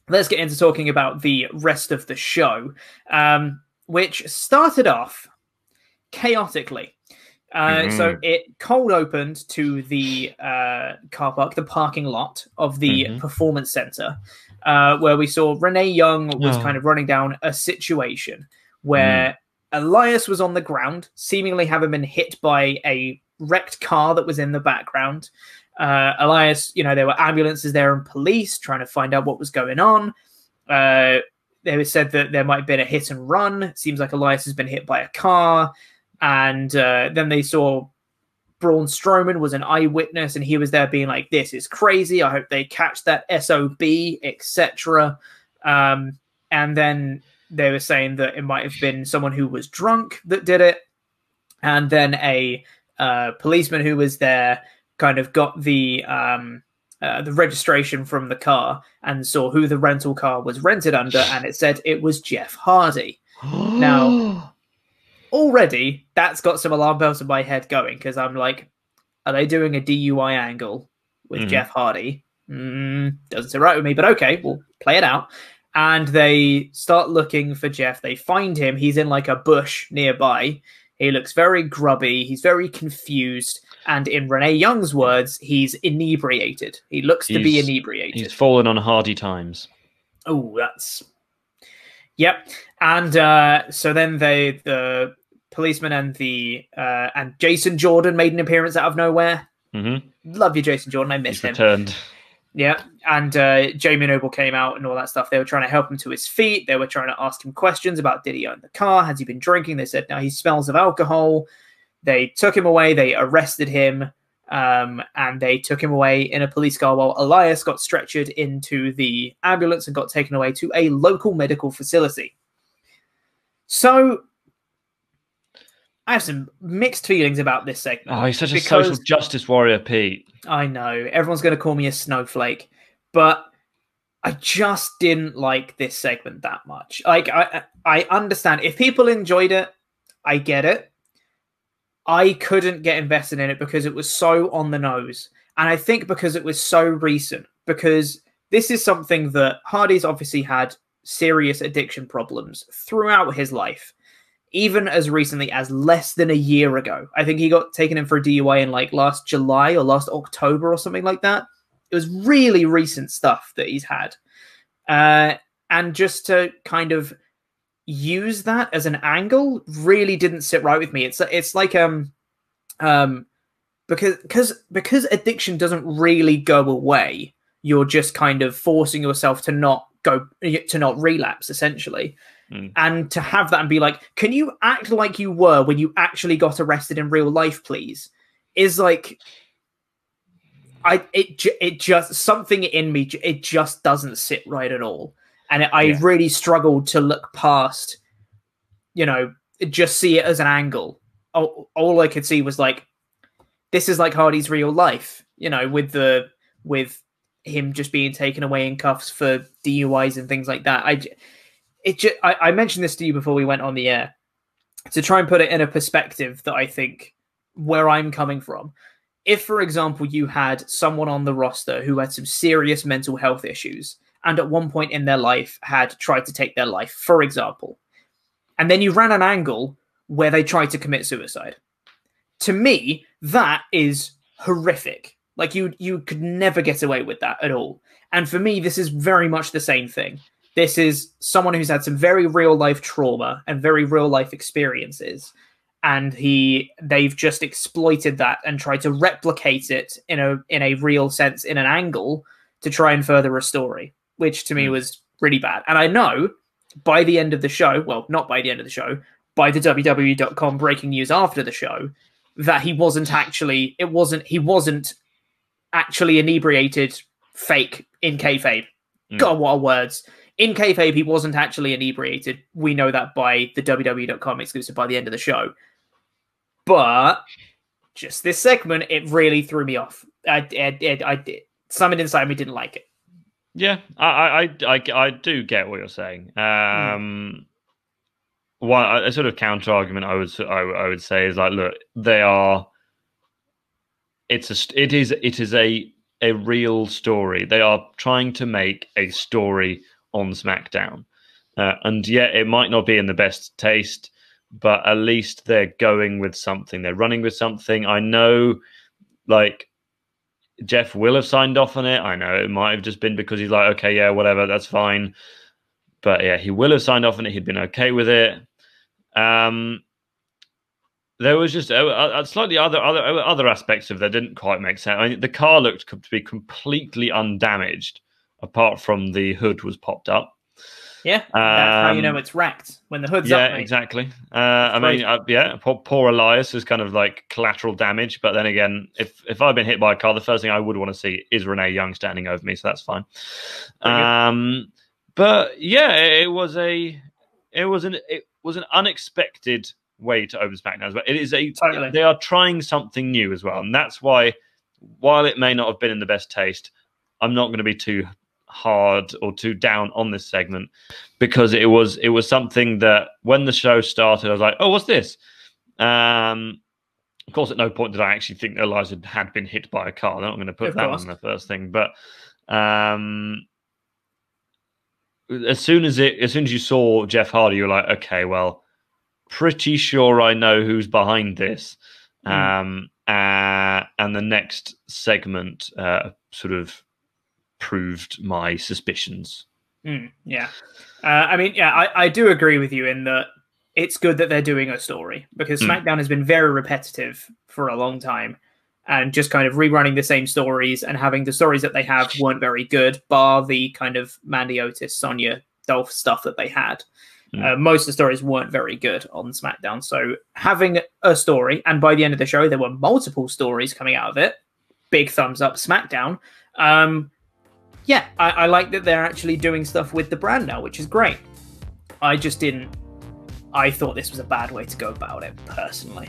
let's get into talking about the rest of the show, which started off chaotically. So it cold opened to the car park, the parking lot of the performance center, where we saw Renee Young was kind of running down a situation where Elias was on the ground, seemingly having been hit by a wrecked car that was in the background. Elias, there were ambulances there and police trying to find out what was going on. They said that there might have been a hit and run. It seems like Elias has been hit by a car. And then they saw Braun Strowman was an eyewitness, and he was there being like, "This is crazy. I hope they catch that SOB," etc. And then they were saying that it might have been someone who was drunk that did it. And then a policeman who was there kind of got the registration from the car and saw who the rental car was rented under, and it said it was Jeff Hardy. Now, already, that's got some alarm bells in my head going, because I'm like, are they doing a DUI angle with Jeff Hardy? Doesn't sit right with me, but okay, we'll play it out. And they start looking for Jeff. They find him. He's in like a bush nearby. He looks very grubby. He's very confused. And in Renee Young's words, he's inebriated. He looks to be inebriated. He's fallen on hardy times. Oh, that's... Yep. And so then the policeman and Jason Jordan made an appearance out of nowhere. Love you, Jason Jordan. I miss him. Returned. Yeah. And Jamie Noble came out and all that stuff. They were trying to help him to his feet. They were trying to ask him questions about, did he own the car? Has he been drinking? They said, no, he smells of alcohol. They took him away. They arrested him. And they took him away in a police car while Elias got stretchered into the ambulance and got taken away to a local medical facility. So I have some mixed feelings about this segment. Oh, he's such a social justice warrior, Pete. I know. Everyone's going to call me a snowflake, but I just didn't like this segment that much. Like, I understand. If people enjoyed it, I get it. I couldn't get invested in it because it was so on the nose. And I think because it was so recent, because this is something that Hardy's obviously had serious addiction problems throughout his life, even as recently as less than a year ago. I think he got taken in for a DUI in like last July or last October or something like that. It was really recent stuff that he's had. And just to kind of use that as an angle really didn't sit right with me. It's like because addiction doesn't really go away. You're just kind of forcing yourself to not relapse, essentially. And to have that and be like, can you act like you were when you actually got arrested in real life, please? Is like, it just, something in me, it just doesn't sit right at all. And I really struggled to look past, just see it as an angle. All I could see was like, this is like Hardy's real life, with him just being taken away in cuffs for DUIs and things like that. I mentioned this to you before we went on the air to try and put it in a perspective that I think where I'm coming from. If, for example, you had someone on the roster who had some serious mental health issues and at one point in their life had tried to take their life, for example, and then you ran an angle where they tried to commit suicide. To me, that is horrific. Like, you could never get away with that at all. And for me, this is very much the same thing. This is someone who's had some very real-life trauma and very real-life experiences, and they've just exploited that and tried to replicate it in a real sense, in an angle, to try and further a story, which to me was really bad. And I know by the end of the show, well, not by the end of the show, by the WWE.com breaking news after the show, that he wasn't actually inebriated, fake, in kayfabe. God, what are words. In kayfabe, he wasn't actually inebriated. We know that by the WWE.com exclusive by the end of the show. But just this segment, it really threw me off. I did. Something inside me didn't like it. Yeah, I do get what you're saying. A sort of counter argument I would say is like, look, it is a real story. They are trying to make a story on SmackDown. And yeah, it might not be in the best taste, but at least they're going with something. They're running with something. I know, like, Jeff will have signed off on it. I know it might have just been because he's like, okay, yeah, whatever, that's fine. But yeah, he will have signed off on it. He'd been okay with it. There was just slightly other aspects of that didn't quite make sense. I mean, the car looked to be completely undamaged, apart from the hood was popped up. Yeah, that's how you know it's wrecked, when the hood's up. Yeah, exactly. I mean, yeah, poor Elias is kind of like collateral damage. But then again, if I'd been hit by a car, the first thing I would want to see is Renee Young standing over me, so that's fine. But yeah, it was an unexpected way to open SmackDown as well. It is they are trying something new as well, and that's why, while it may not have been in the best taste, I'm not going to be too hard or too down on this segment, because it was something that when the show started, I was like, oh, what's this? Of course, at no point did I actually think that Eliza had been hit by a car. They're not going to put that on the first thing, but as soon as you saw Jeff Hardy, you were like, okay, well, pretty sure I know who's behind this. And the next segment sort of proved my suspicions. Yeah. I mean, yeah, I do agree with you in that it's good that they're doing a story, because SmackDown has been very repetitive for a long time, and just kind of rerunning the same stories and having the stories that they have weren't very good, bar the kind of Mandy Otis, Sonya, Dolph stuff that they had. Most of the stories weren't very good on SmackDown. So having a story, and by the end of the show, there were multiple stories coming out of it. Big thumbs up, SmackDown. Yeah, I like that they're actually doing stuff with the brand now, which is great. I thought this was a bad way to go about it, personally.